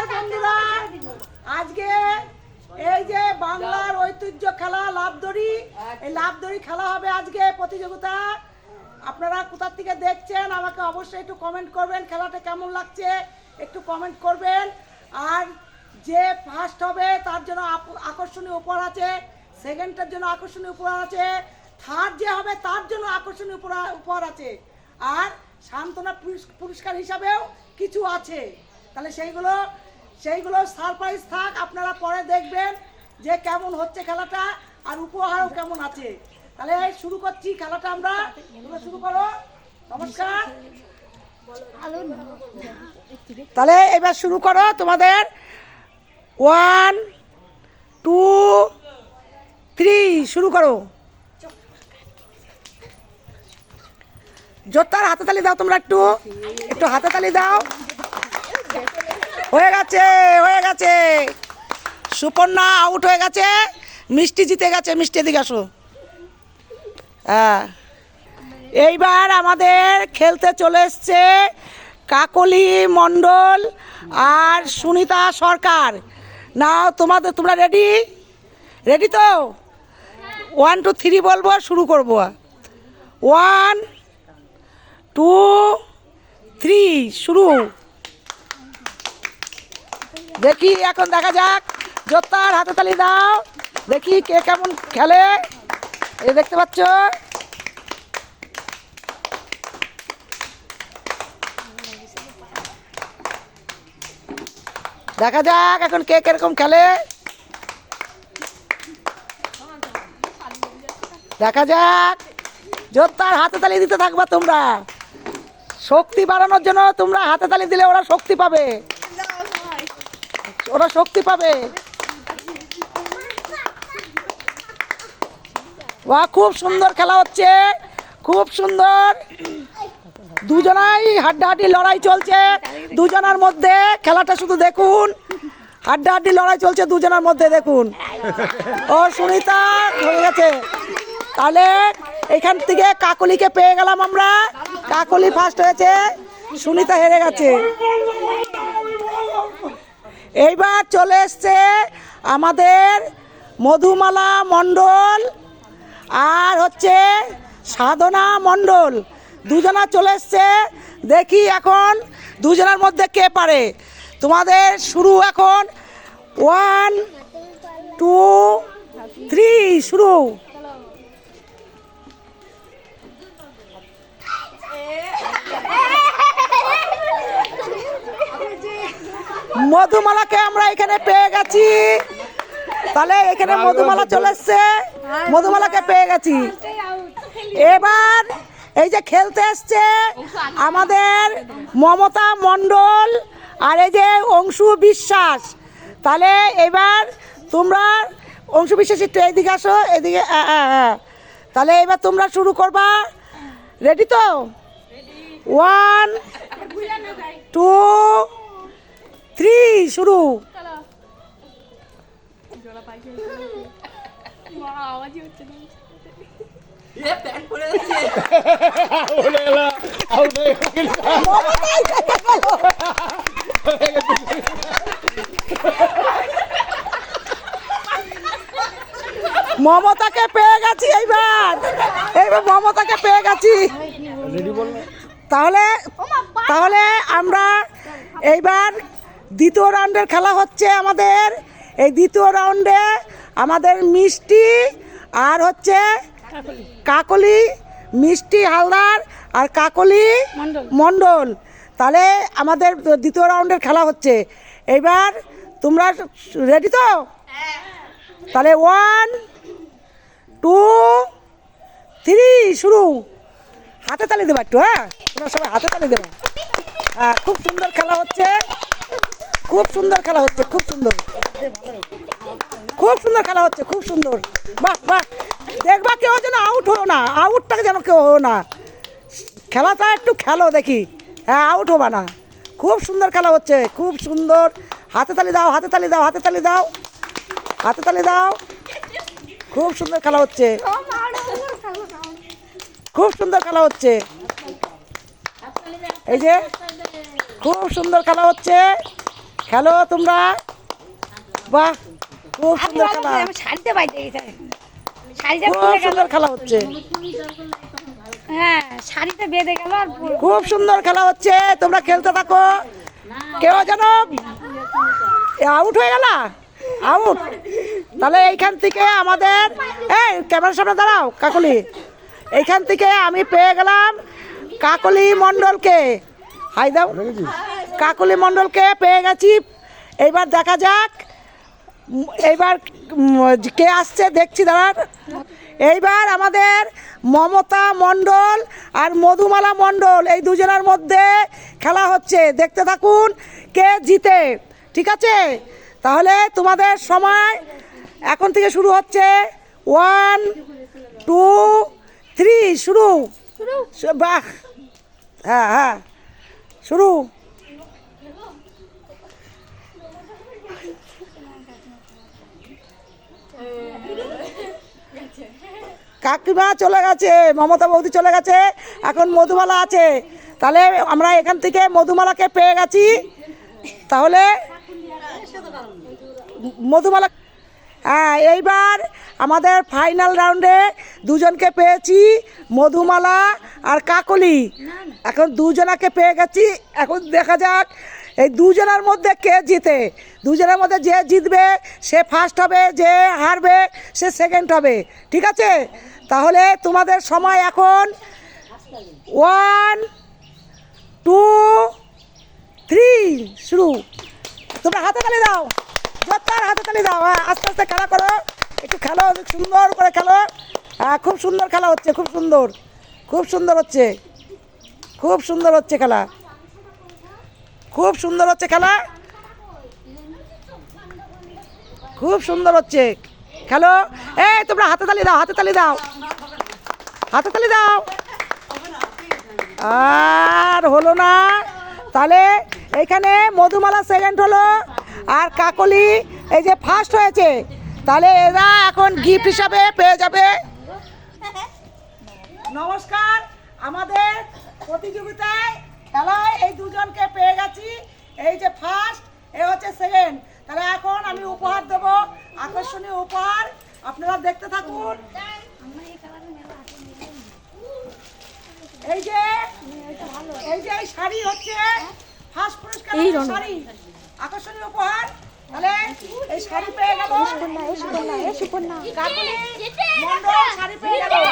নমস্কার বন্ধুরা, আজকে এই যে বাংলার ঐতিহ্য খেলা লাফদড়ি, এই লাফদড়ি খেলা হবে আজকে প্রতিযোগিতা। আপনারা কোথা থেকে দেখছেন আমাকে অবশ্যই একটু কমেন্ট করবেন, খেলাটা কেমন লাগছে একটু কমেন্ট করবেন। আর যে ফার্স্ট হবে তার জন্য আকর্ষণীয় উপহার আছে, সেকেন্ডের জন্য আকর্ষণীয় উপহার আছে, থার্ড যে হবে তার জন্য আকর্ষণীয় উপহার আছে, আর সান্ত্বনা পুরস্কার হিসাবেও কিছু আছে। তাহলে সেইগুলো সারপ্রাইজ থাক, আপনারা পরে দেখবেন যে কেমন হচ্ছে খেলাটা আর উপহারও কেমন আছে। তাহলে শুরু করছি খেলাটা, আমরা শুরু করো। নমস্কার। তাহলে এবার শুরু করো তোমাদের 1 2 3 শুরু করো। জোরদার হাতে তালি দাও, তোমরা একটু হাতে তালি দাও। হয়ে গেছে। সুপর্ণা আউট হয়ে গেছে, মিষ্টি জিতে গেছে। মিষ্টি এদিকে আসো। হ্যাঁ, এইবার আমাদের খেলতে চলে এসছে কাকলি মণ্ডল আর সুনিতা সরকার। নাও তোমরা রেডি তো? 1 2 3 বলবো, শুরু করবো। 1 2 3 শুরু। দেখি এখন দেখা যাক, জোরদার হাতে তালি দাও, দেখি কে কেমন খেলে। এই দেখতে পাচ্ছ, দেখা যাক এখন কে কিরকম খেলে। দেখা যাক, জোরদার হাতে তালি দিতে থাকবা তোমরা। শক্তি বাড়ানোর জন্য তোমরা হাতে তালি দিলে ওরা শক্তি পাবে, খুব সুন্দর খেলা হচ্ছে, খুব সুন্দর। দুজনাই হাড্ডাহাড্ডি লড়াই চলছে দুজনার মধ্যে। খেলাটা শুধু দেখুন, হাড্ডাহাড্ডি লড়াই চলছে দুজনার মধ্যে, দেখুন। ও সুনিতা হয়ে গেছে। তাহলে এখান থেকে কাকলিকে পেয়ে গেলাম আমরা। কাকলি ফার্স্ট হয়েছে, সুনিতা হেরে গেছে। এইবার চলে এসছে আমাদের মধুমালা মণ্ডল আর হচ্ছে সাধনা মণ্ডল, দুজনা চলে এসছে। দেখি এখন দুজনের মধ্যে কে পারে। তোমাদের শুরু এখন। 1 2 3 শুরু। মধুমালাকে আমরা এখানে পেয়ে গেছি। তাহলে এখানে মধুমালা চলে এসছে, মধুমালাকে পেয়ে গেছি। এবার এই যে খেলতে এসছে আমাদের মমতা মণ্ডল আর এই যে অংশু বিশ্বাস। তাহলে এবার তোমরা অংশু বিশ্বাস একটু এইদিকে আসো, এদিকে। তাহলে এবার তোমরা শুরু করবা। রেডি তো? 1 2 3 শুরু। মমতাকে পেয়ে গেছি, এইবার মমতাকে পেয়ে গেছি। তাহলে আমরা এইবার দ্বিতীয় রাউন্ডের খেলা হচ্ছে আমাদের। এই দ্বিতীয় রাউন্ডে আমাদের মিষ্টি আর হচ্ছে কাকলি, মিষ্টি হালদার আর কাকলি মণ্ডল। তাহলে আমাদের দ্বিতীয় রাউন্ডের খেলা হচ্ছে। এইবার তোমরা রেডি তো? তাহলে 1 2 3 শুরু। হাতে তালি দেবা একটু। হ্যাঁ, তোমরা সবাই হাতে তালি দেবা। হ্যাঁ, খুব সুন্দর খেলা হচ্ছে, খুব সুন্দর খেলা হচ্ছে, খুব সুন্দর খেলা হচ্ছে, খুব সুন্দর। বাহ, দেখবা কেউ যেন আউট হো না, আউটটাকে যেন কেউ হো না। খেলাটা একটু খেলো দেখি। হ্যাঁ, আউট হবা না। খুব সুন্দর খেলা হচ্ছে, খুব সুন্দর। হাতে তালি দাও, হাতে তালি দাও, হাতে তালি দাও, হাতে তালি দাও। খুব সুন্দর খেলা হচ্ছে, খুব সুন্দর খেলা হচ্ছে। এই যে খুব সুন্দর খেলা হচ্ছে, খেলো তোমরা। বাহ, খুব সুন্দর খেলা, শাড়িতে বাইতে গেছে, শাড়িটা খুব খুলে গেল। সুন্দর খেলা হচ্ছে, হ্যাঁ শাড়িতে বেঁধে গেল আর খুব সুন্দর খেলা হচ্ছে। তোমরা খেলতে থাকো। কেউ যেন আউট হয়ে গেল, আউট। তাহলে এইখান থেকে আমাদের, এই ক্যামেরার সামনে দাঁড়াও কাকলি, এইখান থেকে আমি পেয়ে গেলাম কাকলি মণ্ডলকে। হাই দাও, কাকলি মণ্ডলকে পেয়ে গেছি। এইবার দেখা যাক এইবার কে আসছে, দেখছি দাঁড়ান। এইবার আমাদের মমতা মণ্ডল আর মধুমালা মণ্ডল এই দুজনের মধ্যে খেলা হচ্ছে, দেখতে থাকুন কে জিতে। ঠিক আছে, তাহলে তোমাদের সময় এখন থেকে শুরু হচ্ছে। 1 2 3 শুরু। বাহ, হ্যাঁ হ্যাঁ শুরু। কাকিমা চলে গেছে, মমতা বৌদি চলে গেছে, এখন মধুমালা আছে। তাহলে আমরা এখান থেকে মধুমালাকে পেয়ে গেছি। তাহলে মধুমালা, হ্যাঁ এইবার আমাদের ফাইনাল রাউন্ডে দুজনকে পেয়েছি, মধুমালা আর কাকলি। এখন দুজনাকে পেয়ে গেছি। এখন দেখা যাক এই দুজনের মধ্যে কে জিতে। দুজনের মধ্যে যে জিতবে সে ফার্স্ট হবে, যে হারবে সে সেকেন্ড হবে। ঠিক আছে, তাহলে তোমাদের সময় এখন 1 2 3 শুরু। তোমরা হাতে তালি দাও, জোরদার হাতে তালি দাও। হ্যাঁ আস্তে আস্তে খেলা করো, একটু খেলো, সুন্দর করে খেলো। হ্যাঁ খুব সুন্দর খেলা হচ্ছে, খুব সুন্দর, খুব সুন্দর হচ্ছে, খুব সুন্দর হচ্ছে খেলা, খুব সুন্দর হচ্ছে খেলা, খুব সুন্দর হচ্ছে খেলো। এই তোমরা হাতে তালি দাও, হাতে তালি দাও, হাতে তালি দাও। আর হলো না। তাহলে এইখানে মধুমালা সেকেন্ড হলো আর কাকলি এই যে ফার্স্ট হয়েছে। তাহলে এরা এখন গিফট হিসাবে পেয়ে যাবে। নমস্কার, আমাদের প্রতিযোগিতায় খেলায় এই দুজনকে পেয়ে গেছি। এই যে ফার্স্ট, এ হচ্ছে সেকেন্ড। তাহলে এখন আমি উপহার দেব, আকর্ষণীয় উপহার, আপনারা দেখতে থাকুন। এই যে এই শাড়ি হচ্ছে ফার্স্ট পুরস্কার, শাড়ি আকর্ষণীয় উপহার। তাহলে এই শাড়ি পেয়ে গেল কাকলি মণ্ডল, শাড়ি পেয়ে গেল।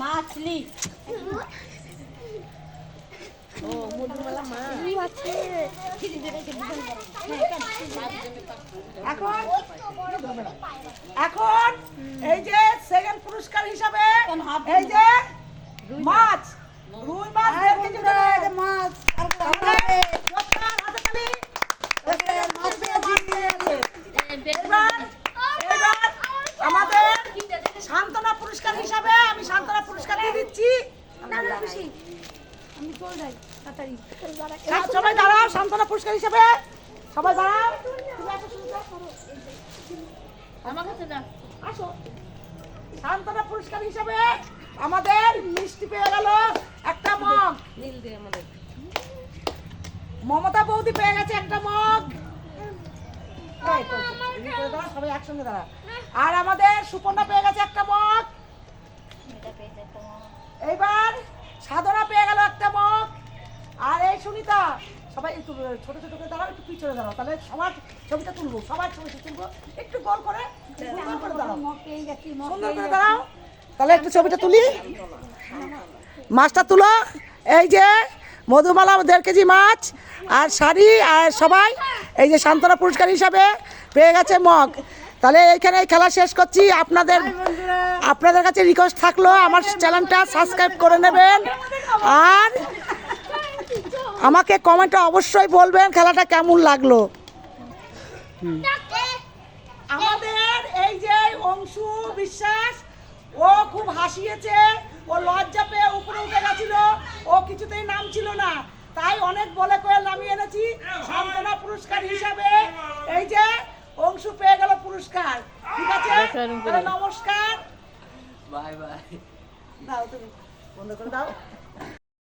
মাছলি ও মধুমালা মা আছে। এখন এখন এই যে সেকেন্ড পুরস্কার হিসাবে এই যে মাছ, রুই মাছ, মাছ আমাদের সান্ত্বনা পুরস্কার হিসাবে আমি সান্ত্বনা পুরস্কার দিয়ে দিচ্ছি। সবাই দাঁড়াও, সান্ত্বনা পুরস্কার হিসাবে সবাই দাঁড়াও। আসো, সান্ত্বনা পুরস্কার হিসাবে আমাদের মিষ্টি পেয়ে গেল একটা মগ। মমতা বৌদি পেয়ে গেছে একটা মগ। সবাই একসঙ্গে দাঁড়া। আর আমাদের সুপর্ণা পেয়ে গেছে একটা মগ। এইবার সাধনা পেয়ে গেল একটা মগ। আর এই সুনিতা, সবাই একটু ছোট ছোট করে দাঁড়াও, একটু পিছনে দাঁড়াও, তাহলে সবার ছবিটা তুলবো, সবার ছবিটা তুলবো। একটু গোল করে সুন্দর করে দাঁড়াও, সুন্দর করে দাঁড়াও, তাহলে একটু ছবিটা তুলি। মাছটা তুলো। এই যে মধুমালা 1.5 কেজি মাছ আর শাড়ি, আর সবাই এই যে সান্ত্বনা পুরস্কার হিসাবে পেয়ে গেছে মগ। তাহলে এইখানে খেলা শেষ করছি। আপনাদের কাছে রিকোয়েস্ট থাকলো আমার চ্যানেলটা সাবস্ক্রাইব করে নেবেন, আর আমাকে কমেন্টে অবশ্যই বলবেন খেলাটা কেমন লাগলো। আমাদের এই যে অংশু বিশ্বাস, ও খুব হাসিয়েছে, ও লজ্জা পেয়ে উপরে উঠে গেছিল, ও কিছুতেই নাম ছিল না, তাই অনেক বলে করে নামিয়ে এনেছি সান্ত্বনা পুরস্কার হিসাবে। এই যে অংশু পেয়ে গেল পুরস্কার। ঠিক আছে, নমস্কার। Bye bye. দাও তুমি বন্ধ করে দাও